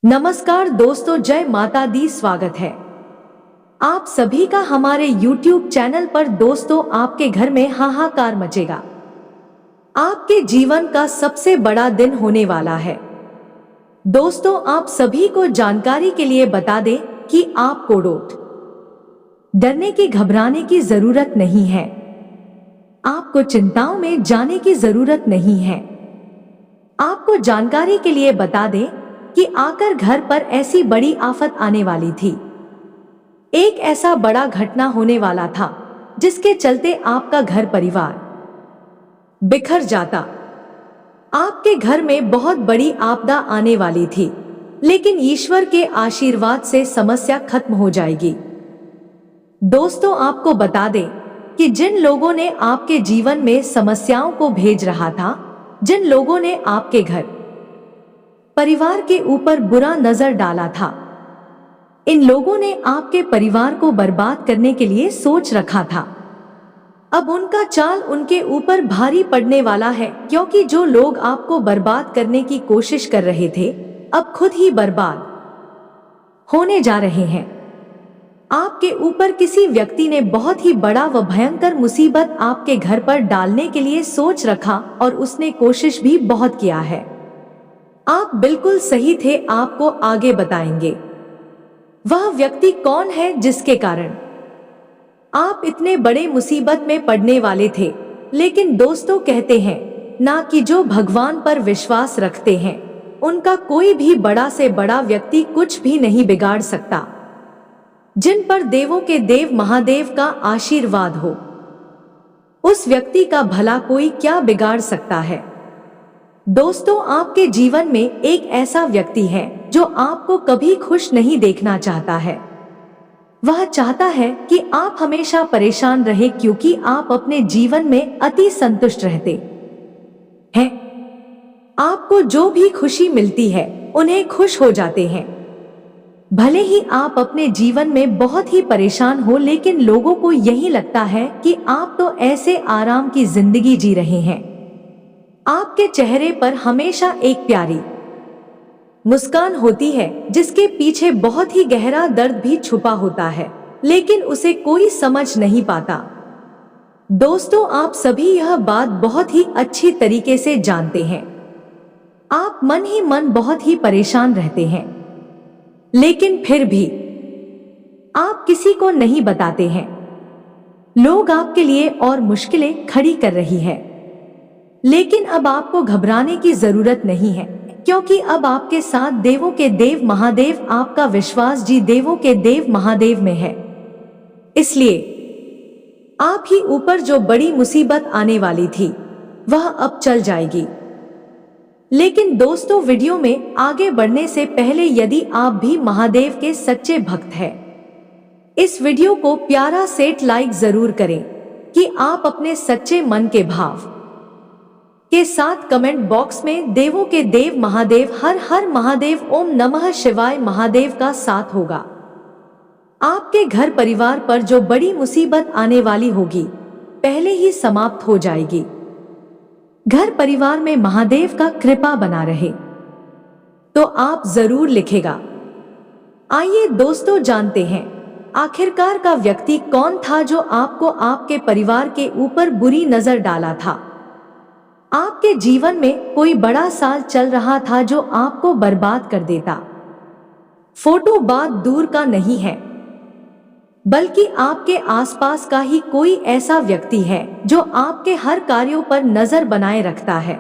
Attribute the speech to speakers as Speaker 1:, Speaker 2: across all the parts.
Speaker 1: नमस्कार दोस्तों, जय माता दी। स्वागत है आप सभी का हमारे YouTube चैनल पर। दोस्तों, आपके घर में हाहाकार मचेगा। आपके जीवन का सबसे बड़ा दिन होने वाला है। दोस्तों, आप सभी को जानकारी के लिए बता दें कि आपको डरने की, घबराने की जरूरत नहीं है। आपको चिंताओं में जाने की जरूरत नहीं है। आपको जानकारी के लिए बता दें कि आकर घर पर ऐसी बड़ी आफत आने वाली थी। एक ऐसा बड़ा घटना होने वाला था जिसके चलते आपका घर परिवार बिखर जाता। आपके घर में बहुत बड़ी आपदा आने वाली थी, लेकिन ईश्वर के आशीर्वाद से समस्या खत्म हो जाएगी। दोस्तों, आपको बता दें कि जिन लोगों ने आपके जीवन में समस्याओं को भेज रहा था, जिन लोगों ने आपके घर परिवार के ऊपर बुरा नजर डाला था, इन लोगों ने आपके परिवार को बर्बाद करने के लिए सोच रखा था। अब उनका चाल उनके ऊपर भारी पड़ने वाला है, क्योंकि जो लोग आपको बर्बाद करने की कोशिश कर रहे थे, अब खुद ही बर्बाद होने जा रहे हैं। आपके ऊपर किसी व्यक्ति ने बहुत ही बड़ा व भयंकर मुसीबत आपके घर पर डालने के लिए सोच रखा, और उसने कोशिश भी बहुत किया है। आप बिल्कुल सही थे, आपको आगे बताएंगे वह व्यक्ति कौन है जिसके कारण आप इतने बड़े मुसीबत में पड़ने वाले थे। लेकिन दोस्तों, कहते हैं ना कि जो भगवान पर विश्वास रखते हैं, उनका कोई भी बड़ा से बड़ा व्यक्ति कुछ भी नहीं बिगाड़ सकता। जिन पर देवों के देव महादेव का आशीर्वाद हो, उस व्यक्ति का भला कोई क्या बिगाड़ सकता है। दोस्तों, आपके जीवन में एक ऐसा व्यक्ति है जो आपको कभी खुश नहीं देखना चाहता है। वह चाहता है कि आप हमेशा परेशान रहे, क्योंकि आप अपने जीवन में अति संतुष्ट रहते हैं। आपको जो भी खुशी मिलती है, उन्हें खुश हो जाते हैं। भले ही आप अपने जीवन में बहुत ही परेशान हो, लेकिन लोगों को यही लगता है कि आप तो ऐसे आराम की जिंदगी जी रहे हैं। आपके चेहरे पर हमेशा एक प्यारी मुस्कान होती है, जिसके पीछे बहुत ही गहरा दर्द भी छुपा होता है, लेकिन उसे कोई समझ नहीं पाता। दोस्तों, आप सभी यह बात बहुत ही अच्छी तरीके से जानते हैं। आप मन ही मन बहुत ही परेशान रहते हैं, लेकिन फिर भी आप किसी को नहीं बताते हैं। लोग आपके लिए और मुश्किलें खड़ी कर रही है, लेकिन अब आपको घबराने की जरूरत नहीं है, क्योंकि अब आपके साथ देवों के देव महादेव, आपका विश्वास जी देवों के देव महादेव में है। इसलिए आप ही ऊपर जो बड़ी मुसीबत आने वाली थी, वह अब चल जाएगी। लेकिन दोस्तों, वीडियो में आगे बढ़ने से पहले यदि आप भी महादेव के सच्चे भक्त हैं, इस वीडियो को प्यारा सेट लाइक जरूर करें कि आप अपने सच्चे मन के भाव के साथ कमेंट बॉक्स में देवों के देव महादेव, हर हर महादेव, ओम नमः शिवाय महादेव का साथ होगा। आपके घर परिवार पर जो बड़ी मुसीबत आने वाली होगी, पहले ही समाप्त हो जाएगी। घर परिवार में महादेव का कृपा बना रहे, तो आप जरूर लिखेगा। आइए दोस्तों, जानते हैं आखिरकार का व्यक्ति कौन था जो आपको आपके परिवार के ऊपर बुरी नजर डाला था। आपके जीवन में कोई बड़ा साल चल रहा था जो आपको बर्बाद कर देता। फोटो बात दूर का नहीं है, बल्कि आपके आसपास का ही कोई ऐसा व्यक्ति है जो आपके हर कार्यों पर नजर बनाए रखता है।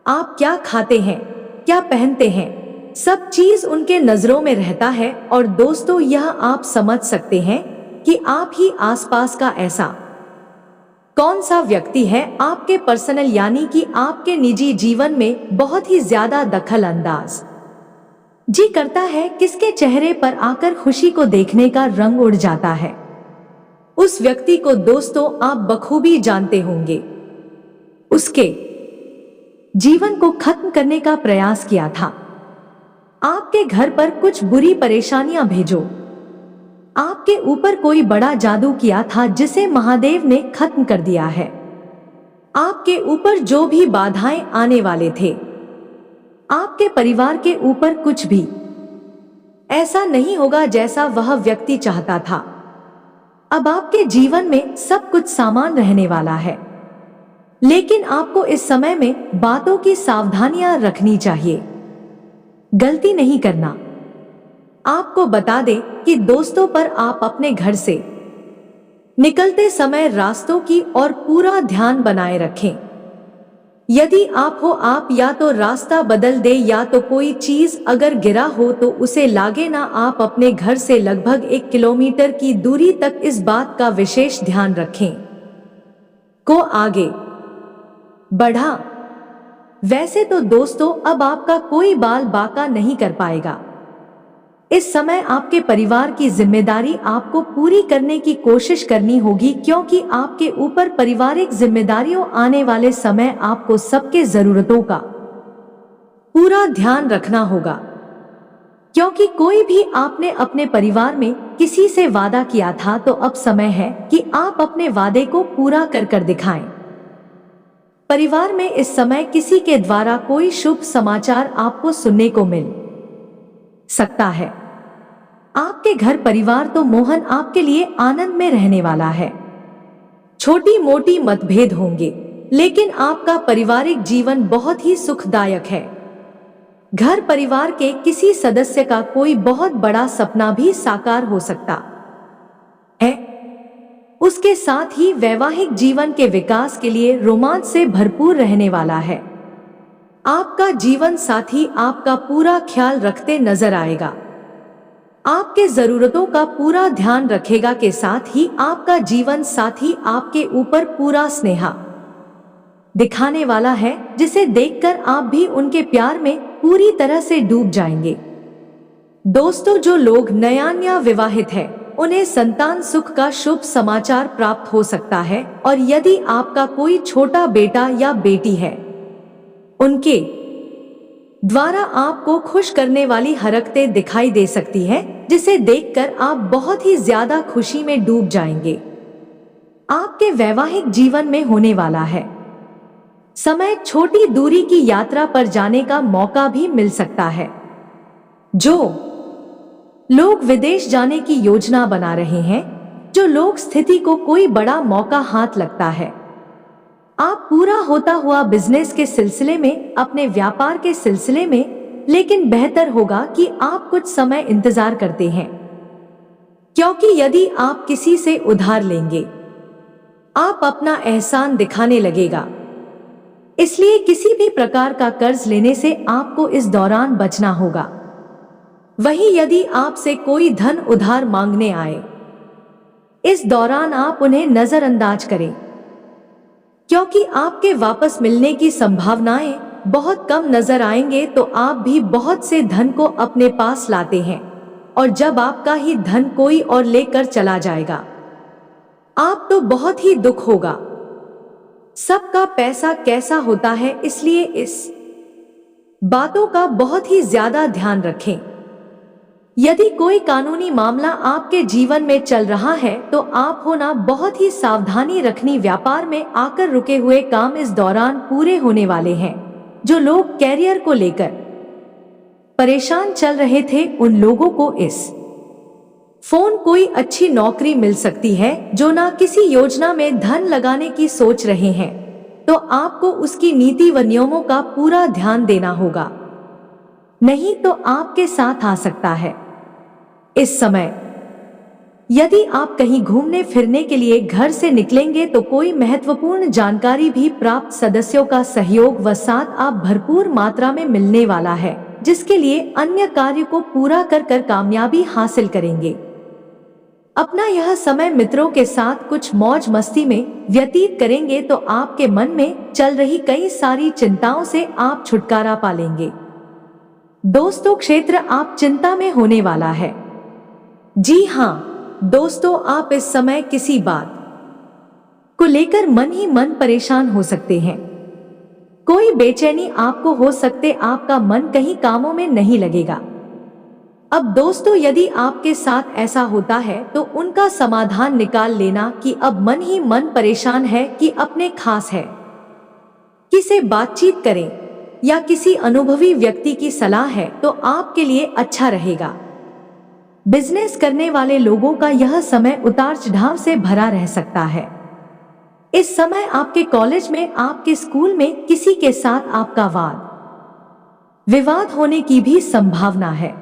Speaker 1: आप क्या खाते हैं, क्या पहनते हैं, सब चीज उनके नजरों में रहता है। और दोस्तों, यह आप समझ सकते हैं कि आप ही आसपास का ऐसा कौन सा व्यक्ति है आपके पर्सनल, यानी कि आपके निजी जीवन में बहुत ही ज्यादा दखल अंदाज जी करता है, किसके चेहरे पर आकर खुशी को देखने का रंग उड़ जाता है। उस व्यक्ति को दोस्तों आप बखूबी जानते होंगे। उसके जीवन को खत्म करने का प्रयास किया था। आपके घर पर कुछ बुरी परेशानियां भेजो, आपके ऊपर कोई बड़ा जादू किया था, जिसे महादेव ने खत्म कर दिया है। आपके ऊपर जो भी बाधाएं आने वाले थे, आपके परिवार के ऊपर कुछ भी ऐसा नहीं होगा जैसा वह व्यक्ति चाहता था। अब आपके जीवन में सब कुछ सामान रहने वाला है, लेकिन आपको इस समय में बातों की सावधानियां रखनी चाहिए। गलती नहीं करना। आपको बता दें कि दोस्तों पर आप अपने घर से निकलते समय रास्तों की ओर पूरा ध्यान बनाए रखें। यदि आप या तो रास्ता बदल दे या तो कोई चीज अगर गिरा हो तो उसे लागे ना। आप अपने घर से लगभग 1 किलोमीटर की दूरी तक इस बात का विशेष ध्यान रखें। को आगे बढ़ा। वैसे तो दोस्तों अब आपका कोई बाल बाका नहीं कर पाएगा। इस समय आपके परिवार की जिम्मेदारी आपको पूरी करने की कोशिश करनी होगी, क्योंकि आपके ऊपर पारिवारिक जिम्मेदारियों आने वाले समय आपको सबके जरूरतों का पूरा ध्यान रखना होगा। क्योंकि कोई भी आपने अपने परिवार में किसी से वादा किया था, तो अब समय है कि आप अपने वादे को पूरा कर दिखाएं। परिवार में इस समय किसी के द्वारा कोई शुभ समाचार आपको सुनने को मिल सकता है। आपके घर परिवार तो मोहन आपके लिए आनंद में रहने वाला है। छोटी मोटी मतभेद होंगे, लेकिन आपका पारिवारिक जीवन बहुत ही सुखदायक है। घर परिवार के किसी सदस्य का कोई बहुत बड़ा सपना भी साकार हो सकता है। उसके साथ ही वैवाहिक जीवन के विकास के लिए रोमांच से भरपूर रहने वाला है। आपका जीवन साथी आपका पूरा ख्याल रखते नजर आएगा। आपके जरूरतों का पूरा ध्यान रखेगा के साथ ही आपका जीवन साथी आपके ऊपर पूरा स्नेह दिखाने वाला है, जिसे देखकर आप भी उनके प्यार में पूरी तरह से डूब जाएंगे। दोस्तों, जो लोग नया विवाहित है उन्हें संतान सुख का शुभ समाचार प्राप्त हो सकता है, और यदि आपका कोई छोटा बेटा या बेटी है उनके द्वारा आपको खुश करने वाली हरकतें दिखाई दे सकती है, जिसे देखकर आप बहुत ही ज्यादा खुशी में डूब जाएंगे। आपके वैवाहिक जीवन में होने वाला है समय छोटी दूरी की यात्रा पर जाने का मौका भी मिल सकता है। जो लोग विदेश जाने की योजना बना रहे हैं, जो लोग स्थिति को कोई बड़ा मौका हाथ लगता है। आप पूरा होता हुआ बिजनेस के सिलसिले में, अपने व्यापार के सिलसिले में, लेकिन बेहतर होगा कि आप कुछ समय इंतजार करते हैं, क्योंकि यदि आप किसी से उधार लेंगे आप अपना एहसान दिखाने लगेगा। इसलिए किसी भी प्रकार का कर्ज लेने से आपको इस दौरान बचना होगा। वहीं यदि आपसे कोई धन उधार मांगने आए, इस दौरान आप उन्हें नजरअंदाज करें, क्योंकि आपके वापस मिलने की संभावनाएं बहुत कम नजर आएंगे। तो आप भी बहुत से धन को अपने पास लाते हैं, और जब आपका ही धन कोई और लेकर चला जाएगा आप तो बहुत ही दुख होगा। सबका पैसा कैसा होता है, इसलिए इस बातों का बहुत ही ज्यादा ध्यान रखें। यदि कोई कानूनी मामला आपके जीवन में चल रहा है तो आप होना बहुत ही सावधानी रखनी। व्यापार में आकर रुके हुए काम इस दौरान पूरे होने वाले हैं। जो लोग कैरियर को लेकर परेशान चल रहे थे, उन लोगों को इस फोन कोई अच्छी नौकरी मिल सकती है। जो ना किसी योजना में धन लगाने की सोच रहे हैं, तो आपको उसकी नीति व नियमों का पूरा ध्यान देना होगा, नहीं तो आपके साथ आ सकता है। इस समय यदि आप कहीं घूमने फिरने के लिए घर से निकलेंगे तो कोई महत्वपूर्ण जानकारी भी प्राप्त सदस्यों का सहयोग व साथ आप भरपूर मात्रा में मिलने वाला है, जिसके लिए अन्य कार्य को पूरा कर कामयाबी हासिल करेंगे। अपना यह समय मित्रों के साथ कुछ मौज मस्ती में व्यतीत करेंगे तो आपके मन में चल रही कई सारी चिंताओं से आप छुटकारा पा लेंगे। दोस्तों, क्षेत्र आप चिंता में होने वाला है। जी हाँ दोस्तों, आप इस समय किसी बात को लेकर मन ही मन परेशान हो सकते हैं। कोई बेचैनी आपको हो सकते, आपका मन कहीं कामों में नहीं लगेगा। अब दोस्तों, यदि आपके साथ ऐसा होता है तो उनका समाधान निकाल लेना कि अब मन ही मन परेशान है कि अपने खास है, किसे बातचीत करें। या किसी अनुभवी व्यक्ति की सलाह है तो आपके लिए अच्छा रहेगा। बिजनेस करने वाले लोगों का यह समय उतार चढ़ाव से भरा रह सकता है। इस समय आपके कॉलेज में, आपके स्कूल में किसी के साथ आपका वाद विवाद होने की भी संभावना है।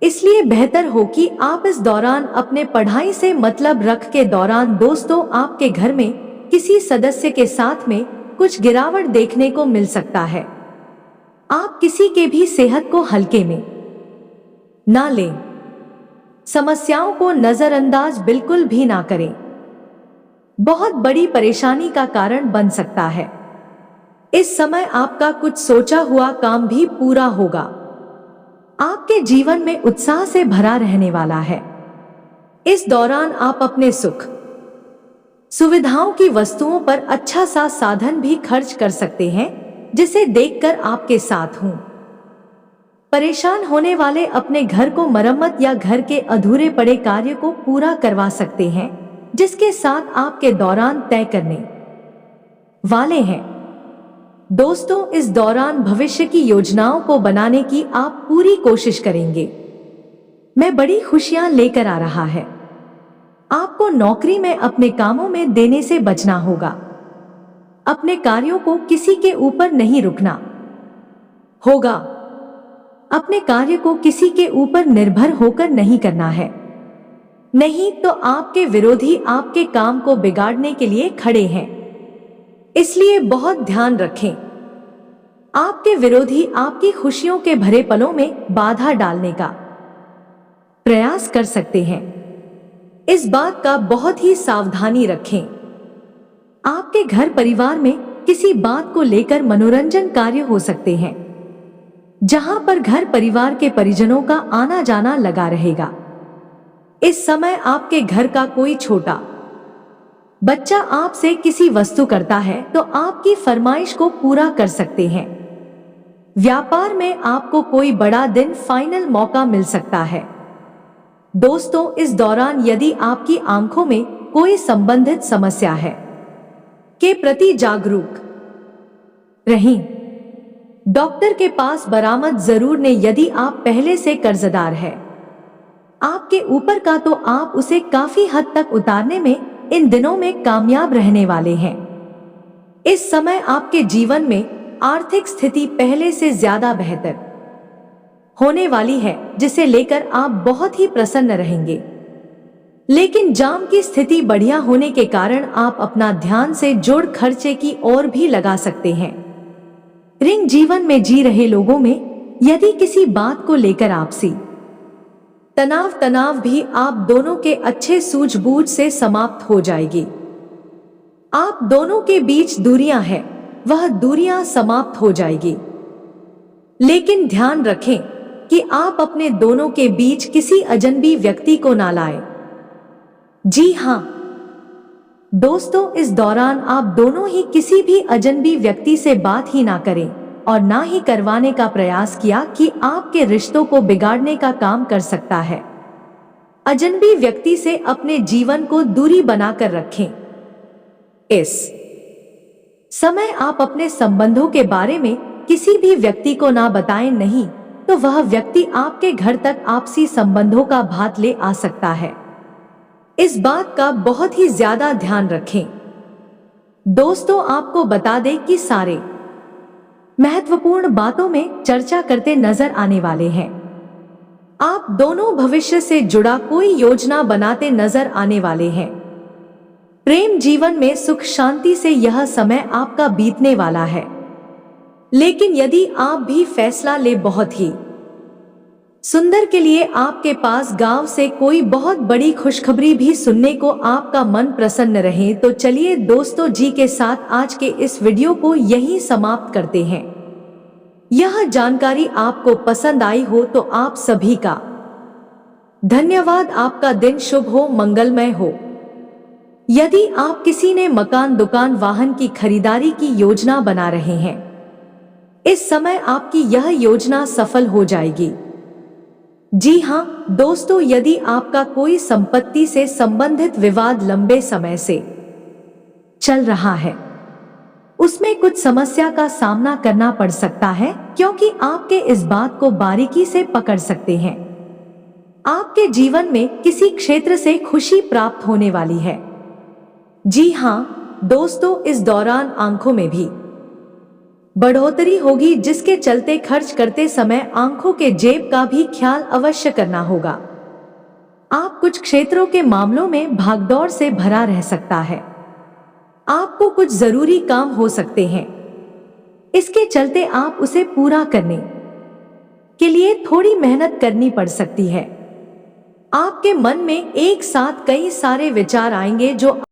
Speaker 1: इसलिए बेहतर हो कि आप इस दौरान अपने पढ़ाई से मतलब रख के दौरान दोस्तों आपके घर में किसी सदस्य के साथ में कुछ गिरावट देखने को मिल सकता है। आप किसी के भी सेहत को हल्के में ना लें। समस्याओं को नजरअंदाज बिल्कुल भी ना करें, बहुत बड़ी परेशानी का कारण बन सकता है। इस समय आपका कुछ सोचा हुआ काम भी पूरा होगा। आपके जीवन में उत्साह से भरा रहने वाला है। इस दौरान आप अपने सुख सुविधाओं की वस्तुओं पर अच्छा सा साधन भी खर्च कर सकते हैं, जिसे देखकर आपके साथ हूं परेशान होने वाले अपने घर को मरम्मत या घर के अधूरे पड़े कार्य को पूरा करवा सकते हैं, जिसके साथ आपके दौरान तय करने वाले हैं। दोस्तों, इस दौरान भविष्य की योजनाओं को बनाने की आप पूरी कोशिश करेंगे। मैं बड़ी खुशियां लेकर आ रहा है। आपको नौकरी में अपने कामों में देने से बचना होगा। अपने कार्यों को किसी के ऊपर नहीं रुकना होगा। अपने कार्य को किसी के ऊपर निर्भर होकर नहीं करना है, नहीं तो आपके विरोधी आपके काम को बिगाड़ने के लिए खड़े हैं। इसलिए बहुत ध्यान रखें। आपके विरोधी आपकी खुशियों के भरे पलों में बाधा डालने का प्रयास कर सकते हैं। इस बात का बहुत ही सावधानी रखें। आपके घर परिवार में किसी बात को लेकर मनोरंजन कार्य हो सकते हैं, जहां पर घर परिवार के परिजनों का आना जाना लगा रहेगा। इस समय आपके घर का कोई छोटा बच्चा आपसे किसी वस्तु करता है तो आपकी फरमाइश को पूरा कर सकते हैं। व्यापार में आपको कोई बड़ा दिन फाइनल मौका मिल सकता है। दोस्तों, इस दौरान यदि आपकी आंखों में कोई संबंधित समस्या है के प्रति जागरूक रहें। डॉक्टर के पास बरामद जरूर ने। यदि आप पहले से कर्जदार है आपके ऊपर का, तो आप उसे काफी हद तक उतारने में इन दिनों में कामयाब रहने वाले हैं। इस समय आपके जीवन में आर्थिक स्थिति पहले से ज्यादा बेहतर होने वाली है, जिसे लेकर आप बहुत ही प्रसन्न रहेंगे। लेकिन जाम की स्थिति बढ़िया होने के कारण आप अपना ध्यान से जोड़ खर्चे की ओर भी लगा सकते हैं। रिंग जीवन में जी रहे लोगों में यदि किसी बात को लेकर आपसी तनाव भी आप दोनों के अच्छे सूझबूझ से समाप्त हो जाएगी। आप दोनों के बीच दूरियां हैं, वह दूरियां समाप्त हो जाएगी। लेकिन ध्यान रखें कि आप अपने दोनों के बीच किसी अजनबी व्यक्ति को ना लाएं। जी हां दोस्तों, इस दौरान आप दोनों ही किसी भी अजनबी व्यक्ति से बात ही ना करें और ना ही करवाने का प्रयास किया कि आपके रिश्तों को बिगाड़ने का काम कर सकता है। अजनबी व्यक्ति से अपने जीवन को दूरी बनाकर रखें। इस समय आप अपने संबंधों के बारे में किसी भी व्यक्ति को ना बताएं, नहीं तो वह व्यक्ति आपके घर तक आपसी संबंधों का भात ले आ सकता है। इस बात का बहुत ही ज्यादा ध्यान रखें। दोस्तों, आपको बता दें कि सारे महत्वपूर्ण बातों में चर्चा करते नजर आने वाले हैं। आप दोनों भविष्य से जुड़ा कोई योजना बनाते नजर आने वाले हैं। प्रेम जीवन में सुख शांति से यह समय आपका बीतने वाला है। लेकिन यदि आप भी फैसला ले बहुत ही सुंदर के लिए आपके पास गांव से कोई बहुत बड़ी खुशखबरी भी सुनने को आपका मन प्रसन्न रहे, तो चलिए दोस्तों जी के साथ आज के इस वीडियो को यहीं समाप्त करते हैं। यह जानकारी आपको पसंद आई हो तो आप सभी का धन्यवाद। आपका दिन शुभ हो, मंगलमय हो। यदि आप किसी ने मकान, दुकान, वाहन की खरीदारी की योजना बना रहे हैं, इस समय आपकी यह योजना सफल हो जाएगी। जी हां दोस्तों, यदि आपका कोई संपत्ति से संबंधित विवाद लंबे समय से चल रहा है, उसमें कुछ समस्या का सामना करना पड़ सकता है, क्योंकि आपके इस बात को बारीकी से पकड़ सकते हैं। आपके जीवन में किसी क्षेत्र से खुशी प्राप्त होने वाली है। जी हाँ दोस्तों, इस दौरान आंखों में भी बढ़ोतरी होगी, जिसके चलते खर्च करते समय आंखों के जेब का भी ख्याल अवश्य करना होगा। आप कुछ क्षेत्रों के मामलों में भागदौड़ से भरा रह सकता है। आपको कुछ जरूरी काम हो सकते हैं, इसके चलते आप उसे पूरा करने के लिए थोड़ी मेहनत करनी पड़ सकती है। आपके मन में एक साथ कई सारे विचार आएंगे जो